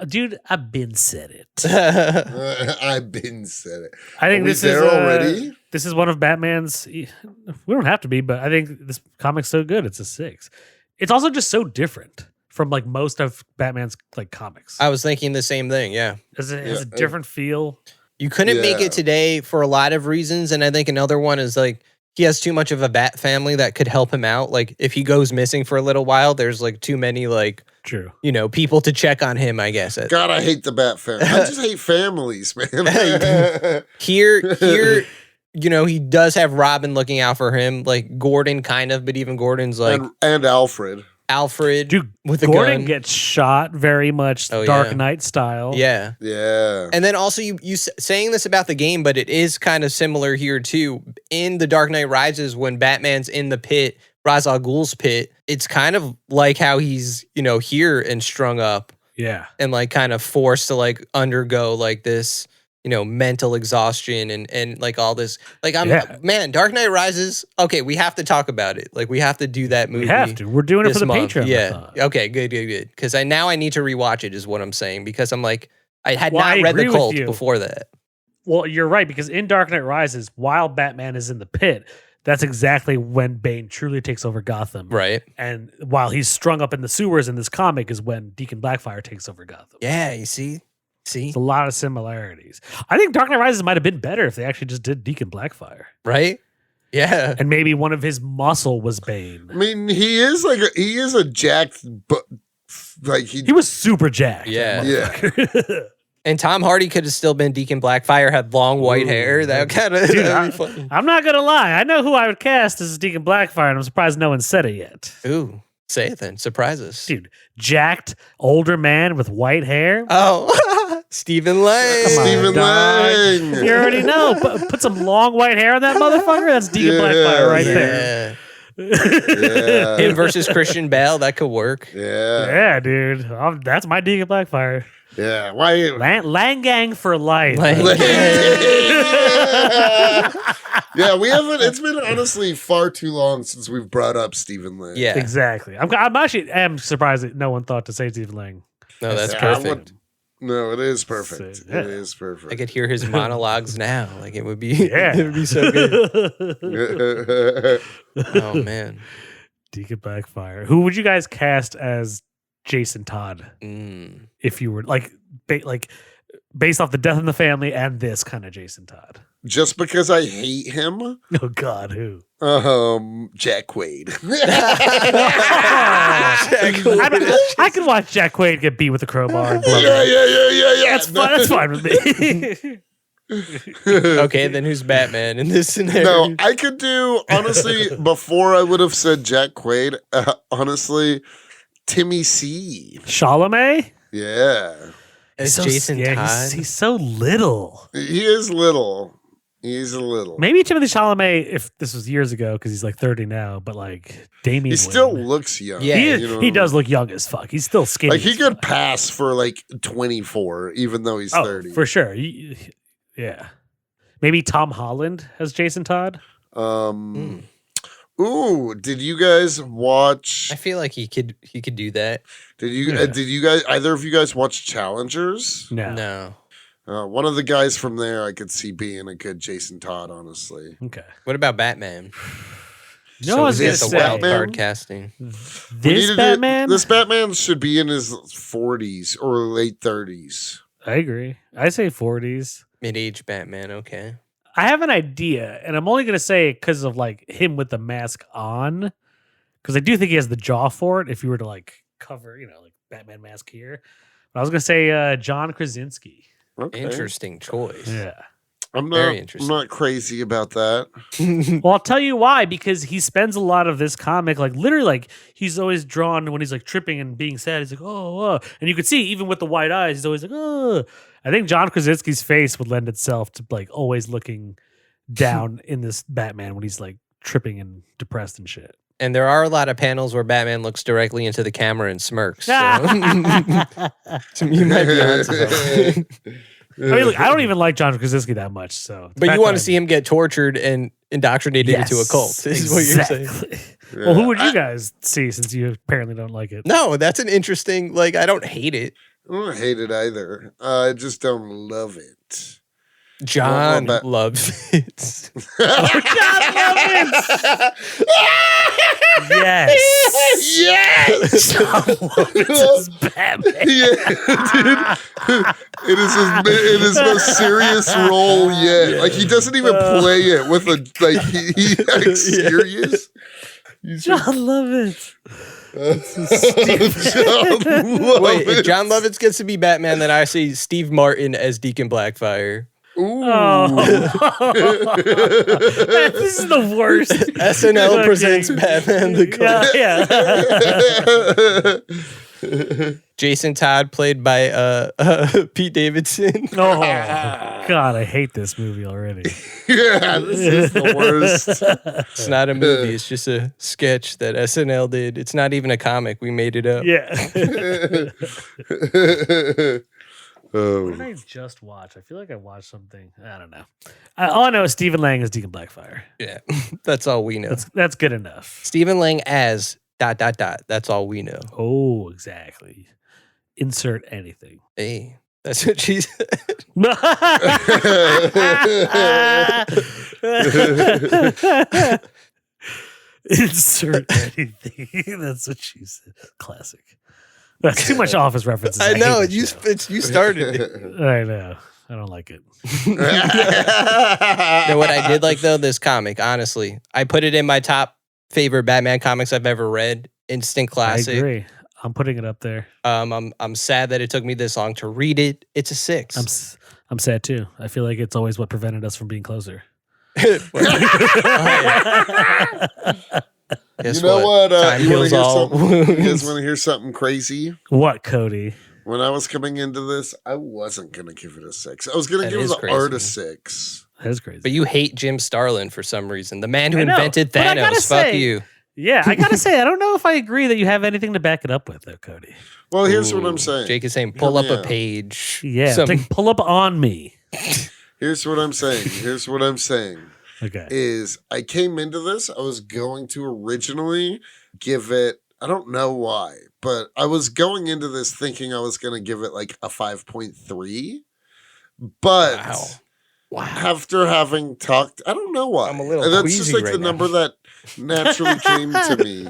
Dude, I've been said it. I've been said it. I think Are we this there is already? This is one of Batman's. We don't have to be, but I think this comic's so good. It's a 6. It's also just so different from like most of Batman's like comics. I was thinking the same thing. Yeah. It has a different feel. You couldn't make Yeah. it today for a lot of reasons. And I think another one is like he has too much of a bat family that could help him out. Like if he goes missing for a little while, there's like too many like, True. you know, people to check on him, I guess. God, I hate the Bat family. I just hate families, man. Here, you know, he does have Robin looking out for him, like Gordon kind of, but even Gordon's like and Alfred. Alfred Dude, with a Gordon gun. gets shot very much Oh, Dark yeah. Knight style. Yeah. Yeah. And then also you saying this about the game, but it is kind of similar here too. In The Dark Knight Rises, when Batman's in the pit, Ra's al Ghul's pit, it's kind of like how he's, you know, here and strung up Yeah. and like kind of forced to like undergo like this, you know, mental exhaustion and like all this. Like man, Dark Knight Rises. Okay, we have to talk about it. Like we have to do that movie. We have to. We're doing it for this the month. Patreon. Yeah. Okay, good. Because now I need to rewatch it is what I'm saying, because I'm like, I had Well, I not read The agree with Cult you. before that. Well, you're right, because in Dark Knight Rises, while Batman is in the pit, that's exactly when Bane truly takes over Gotham. Right. And while he's strung up in the sewers in this comic is when Deacon Blackfire takes over Gotham. Yeah, you see? It's a lot of similarities. I think Dark Knight Rises might have been better if they actually just did Deacon Blackfire. Right? Yeah. And maybe one of his muscle was Bane. I mean, he is a jacked, but like He was super jacked. Yeah. Yeah. And Tom Hardy could have still been Deacon Blackfire, had long white hair. That kind of Dude, that'd be funny. I'm not going to lie. I know who I would cast as Deacon Blackfire, and I'm surprised no one said it yet. Ooh, say it then. Surprise us. Dude, jacked, older man with white hair. Oh, Stephen Lang. Come on, Stephen dog. Lang. You already know. Put some long white hair on that motherfucker. That's Deacon Yeah, Blackfire right Yeah. there. Yeah. Him versus Christian Bale, that could work. Yeah. Yeah, dude. That's my Deacon Blackfire. Yeah. Why? Lang gang for life. Lang. Yeah, we haven't. It's been honestly far too long since we've brought up Stephen Lang. Yeah. Exactly. I'm actually surprised that no one thought to say Stephen Lang. No, that's Yeah, I perfect. would- No, it is perfect. So, yeah. It is perfect. I could hear his monologues now. Like it would be, Yeah. it would be so good. Oh man. Deacon Blackfire. Who would you guys cast as Jason Todd Mm. if you were like based off the Death in the Family and this kind of Jason Todd? Just because I hate him, Oh God, who? Jack Quaid. I could watch Jack Quaid get beat with a crowbar. And blow yeah. That's fine. That's fine with me. Okay, then who's Batman in this scenario? No, I could do, honestly, before I would have said Jack Quaid, honestly, Timmy C. Chalamet? Yeah. It's So- Jason yeah, Todd. He's so little. He is little. He's a little. Maybe Timothy Chalamet, if this was years ago, because he's like 30 now, but like Damian He still Wayne. looks young. Yeah, He does look young as fuck. He's still skinny. Like, he as could fuck. pass for like 24, even though he's 30. For sure. Yeah. Maybe Tom Holland as Jason Todd. Ooh, did you guys watch? I feel like he could do that. Did you? Yeah. Did you guys? Either of you guys watch Challengers? No. No. One of the guys from there, I could see being a good Jason Todd. Honestly, Okay. What about Batman? No, I was we gonna get the say wild Batman? card casting. We need this to do- Batman. this Batman should be in his 40s or late 30s. I agree. I say 40s. Mid-age Batman, okay. I have an idea, and I'm only gonna say it because of like him with the mask on, because I do think he has the jaw for it. If you were to like cover, like Batman mask here, but I was gonna say John Krasinski. Okay. Interesting choice. Yeah. I'm Very not. interesting. I'm not crazy about that. Well, I'll tell you why, because he spends a lot of this comic, like literally, like he's always drawn when he's like tripping and being sad. He's like, oh, and you can see even with the white eyes, he's always like, oh. I think John Krasinski's face would lend itself to like always looking down in this Batman when he's like tripping and depressed and shit. And there are a lot of panels where Batman looks directly into the camera and smirks. So, so you might be onto something. I mean, look, I don't even like John Krasinski that much. So, But you want to see him get tortured and indoctrinated into a cult. This is what you're saying. Yeah. Well, who would you guys see since you apparently don't like it? No, that's an interesting, like, I don't hate it. I don't hate it either. I just don't love it. John loves it. John Lovitz! Yes. Yes. John Lovitz is Batman. Yeah, dude. It is his most serious role yet. Yeah. Like he doesn't even play it with a like he acts serious. He's John Lovitz. John Lovitz. Wait, if John Lovitz gets to be Batman, then I see Steve Martin as Deacon Blackfire. Ooh. Oh. This is the worst. SNL presents Batman the Cult. Yeah. Jason Todd, played by Pete Davidson. Oh, God, I hate this movie already. Yeah, this is the worst. It's not a movie. It's just a sketch that SNL did. It's not even a comic. We made it up. Yeah. What Oh. did I just watch? I feel like I watched something. I don't know. All I know is Stephen Lang is Deacon Blackfire. Yeah. That's all we know. That's good enough. Stephen Lang as ... That's all we know. Oh, exactly. Insert anything. Hey, that's what she said. Insert anything. That's what she said. Classic. That's too much Office references. I hate know. that You started it. I know. I don't like it. You know what I did like, though? This comic, honestly. I put it in my top favorite Batman comics I've ever read. Instant classic. I agree. I'm putting it up there. I'm sad that it took me this long to read it. It's a 6. I'm sad too. I feel like it's always what prevented us from being closer. Guess You know what? Time You heals all guys wounds. want to hear something crazy? What, Cody? When I was coming into this, I wasn't gonna give it a 6. I was gonna That give is the crazy. art a 6. That is crazy. But you hate Jim Starlin for some reason. The man who I know, invented but I gotta Thanos. Fuck say- you. Yeah, I gotta say, I don't know if I agree that you have anything to back it up with, though, Cody. Well, here's what Ooh, I'm saying. Jake is saying, pull up Yeah. a page. Yeah, Some- like, pull up on me. Here's what I'm saying. Here's what I'm saying. Okay. Is I came into this, I was going to originally give it, I don't know why, but I was going into this thinking I was going to give it like a 5.3. But Wow. after having talked, I don't know why. I'm a little That's just queasy like right the now. number that naturally came to me.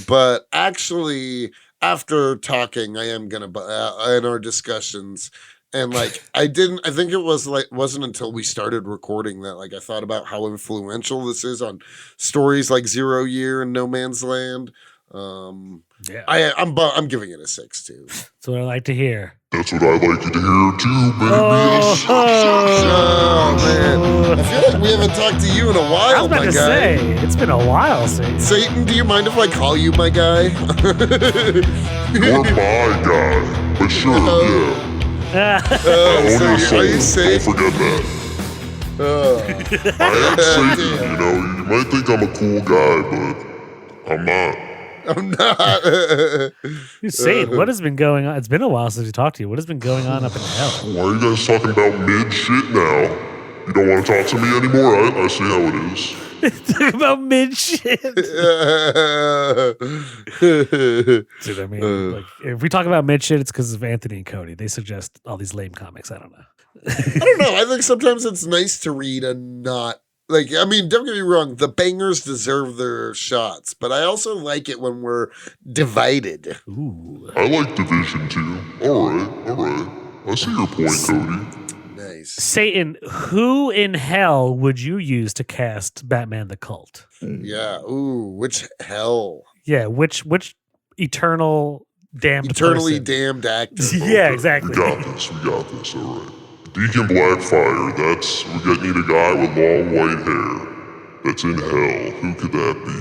But actually, after talking, I am going to, in our discussions, and like I think it was like wasn't until we started recording that like I thought about how influential this is on stories like 0 Year and No Man's Land. Yeah. I'm giving it a 6 too. That's what I like to hear. That's what I like you to hear too, baby. Oh man, I feel like we haven't talked to you in a I while, was about my to guy. say, it's been a while since. Satan, do you mind if I call you my guy? You're my guy. But sure, yeah. So are you Don't safe? forget that. I am Satan, you know. You might think I'm a cool guy, but I'm not. I'm not. You say, what has been going on? It's been a while since we talked to you. What has been going on up in hell? Why are you guys talking about mid shit now? You don't want to talk to me anymore? I see how it is. Talk about mid shit. Dude, I mean, like, if we talk about mid shit, it's because of Anthony and Cody. They suggest all these lame comics. I don't know. I don't know. I think sometimes it's nice to read and not like. I mean, don't get me wrong. The bangers deserve their shots, but I also like it when we're divided. Ooh. I like division too. All right. I see your point, Cody. Nice. Satan, who in hell would you use to cast Batman the Cult? Yeah. Ooh, which hell? Yeah, which eternal damned Eternally person? damned actor. Yeah, We exactly. got this. All right. Deacon Blackfire. We need a guy with long white hair. That's in hell. Who could that be?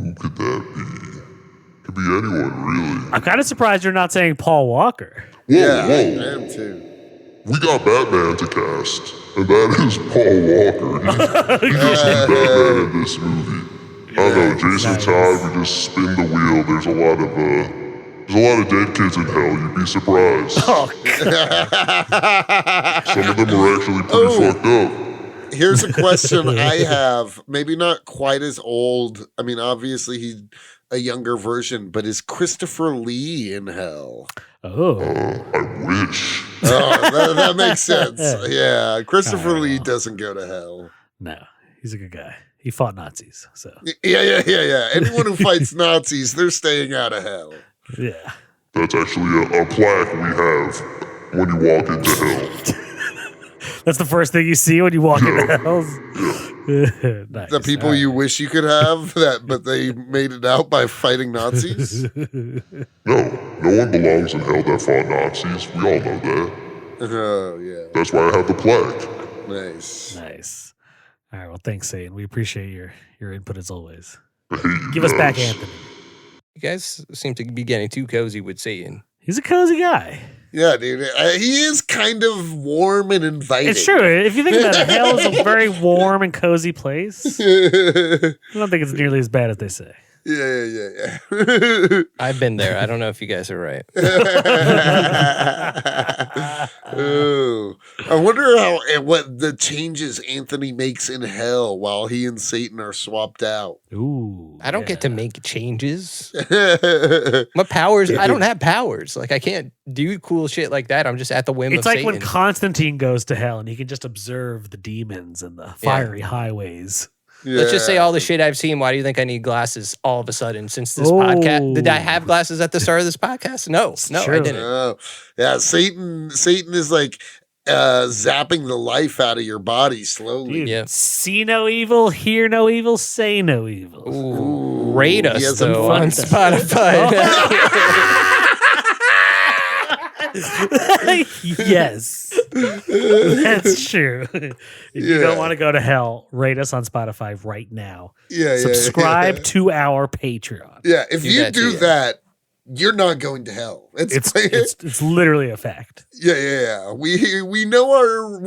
Who could that be? Could be anyone, really. I'm kind of surprised you're not saying Paul Walker. Yeah, I Whoa. am too. We got Batman to cast, and that is Paul Walker. He just did Batman in this movie. I don't know, Jason Todd, we just spin the wheel. There's a lot of There's a lot of dead kids in hell. You'd be surprised. Oh, Some of them are actually pretty fucked up. Here's a question I have. Maybe not quite as old. I mean, obviously he's a younger version, but is Christopher Lee in hell? oh. I wish. Oh, that makes sense. Yeah, Christopher Lee doesn't go to hell. No, he's a good guy. He fought Nazis, so Yeah. Anyone who fights Nazis, they're staying out of hell. yeah. That's actually a plaque we have when you walk into hell. That's the first thing you see when you walk into hell. Nice. The people you wish you could have, but they made it out by fighting Nazis. No one belongs in hell that fought Nazis. We all know that. Oh yeah, That's why I have the plaque. nice. Nice. All right. Well, thanks, Satan. We appreciate your input as always. I hate you Give us back guys. Anthony. You guys seem to be getting too cozy with Satan. He's a cozy guy. Yeah, dude, he is kind of warm and inviting. It's true. If you think about it, hell is a very warm and cozy place. I don't think it's nearly as bad as they say. Yeah. I've been there. I don't know if you guys are right. Ooh. I wonder what the changes Anthony makes in hell while he and Satan are swapped out. Ooh. I don't get to make changes. Yeah, My powers, I don't have powers. Like I can't do cool shit like that. I'm just at the whim It's of like Satan. when Constantine goes to hell and he can just observe the demons and the fiery highways. Let's just say all the shit I've seen. Why do you think I need glasses all of a sudden since this podcast? Did I have glasses at the start of this podcast? No, I true. didn't. Oh, yeah, Satan is like zapping the life out of your body slowly. Dude, Yeah. see no evil, hear no evil, say no evil. Ooh, rate he us has some though fun on stuff. Spotify. Yes, that's true. If you don't want to go to hell, rate us on Spotify right now. Yeah, Subscribe yeah. to our Patreon. Yeah, if you that do too, yeah. that, you're not going to hell. It's literally a fact. Yeah. We know our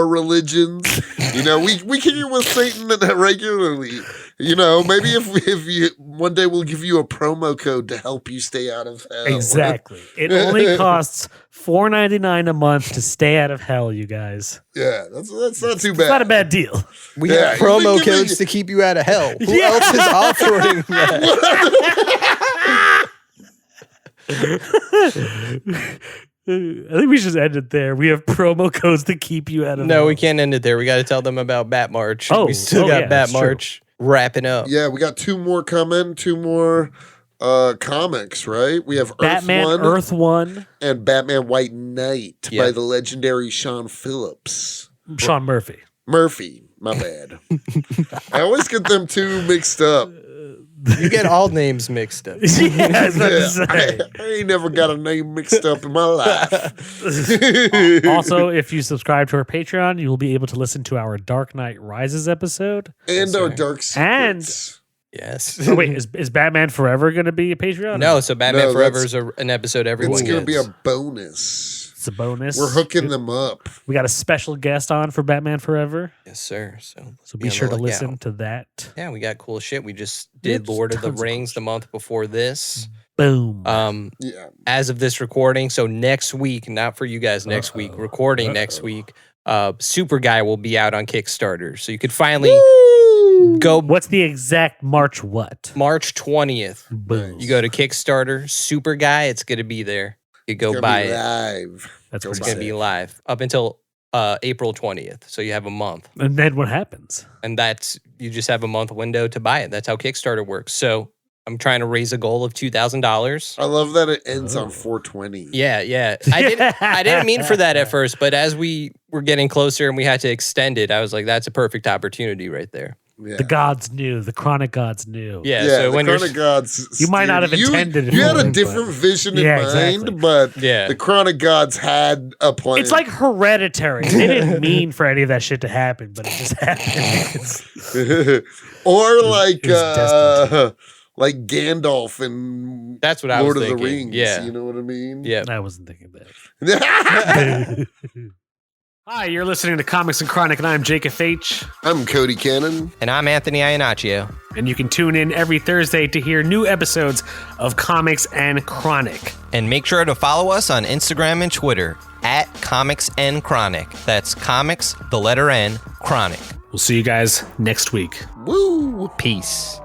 religions. You know, we kick it with Satan regularly. You know, maybe if you one day we'll give you a promo code to help you stay out of hell. Exactly. It only costs $4.99 a month to stay out of hell, you guys. Yeah, that's not too It's bad. not a bad deal. We Yeah, have promo you've been giving- codes to keep you out of hell. Who Yeah. else is offering that? I think we should end it there. We have promo codes to keep you out of No, hell. we can't end it there. We got to tell them about BatMarch. Oh, we still got yeah, that's BatMarch wrapping up. Yeah, we got two more comics, right? We have Batman Earth 1 Earth 1, and Batman White Knight Yeah. by the legendary Sean Phillips. Sean Murphy. Murphy, my bad. I always get them two mixed up. You get all names mixed up. Yeah, I was about to Yeah, say. I ain't never got a name mixed up in my life. Also, if you subscribe to our Patreon, you will be able to listen to our Dark Knight Rises episode. And our sir. dark And- secrets. Yes. Oh, wait, is Batman Forever going to be a Patreon? No, so Batman No, Forever that's- is an episode everyone It's going to be gets. a bonus. It's a bonus. We're hooking them up. We got a special guest on for Batman Forever. Yes, sir. So So be sure to listen to that. Yeah, we got cool shit. We just Yeah, did just Lord of the tons of Rings cool the month before this. Boom. Yeah. As of this recording, so next week, not for you guys next week, recording next week, Super Guy will be out on Kickstarter. So you could finally go What's the exact March what? March 20th. Boom. You go to Kickstarter, Super Guy, it's going to be there. You It's go gonna buy be it. live. That's Go It's pretty going to be sick. live up until April 20th. So you have a month. And then what happens? And you just have a month window to buy it. That's how Kickstarter works. So I'm trying to raise a goal of $2,000. I love that it ends Oh. on 420. Yeah. I didn't mean for that at first, but as we were getting closer and we had to extend it, I was like, that's a perfect opportunity right there. Yeah. The gods knew. The chronic gods knew. Yeah. Yeah, So the when you're Chronic Gods. You might not have you- intended it You had for a it, different but- vision in Yeah, mind, exactly. but Yeah. the Chronic Gods had a plan. It's like Hereditary. They didn't mean for any of that shit to happen, but it just happened. or like it was destined like Gandalf in That's what I Lord was of the thinking. Rings. Yeah. You know what I mean? Yeah. I wasn't thinking that. Hi, you're listening to Comics and Chronic, and I'm Jake FH. I'm Cody Cannon. And I'm Anthony Iannaccio. And you can tune in every Thursday to hear new episodes of Comics and Chronic. And make sure to follow us on Instagram and Twitter at Comics and Chronic. That's Comics, the letter N, Chronic. We'll see you guys next week. Woo! Peace.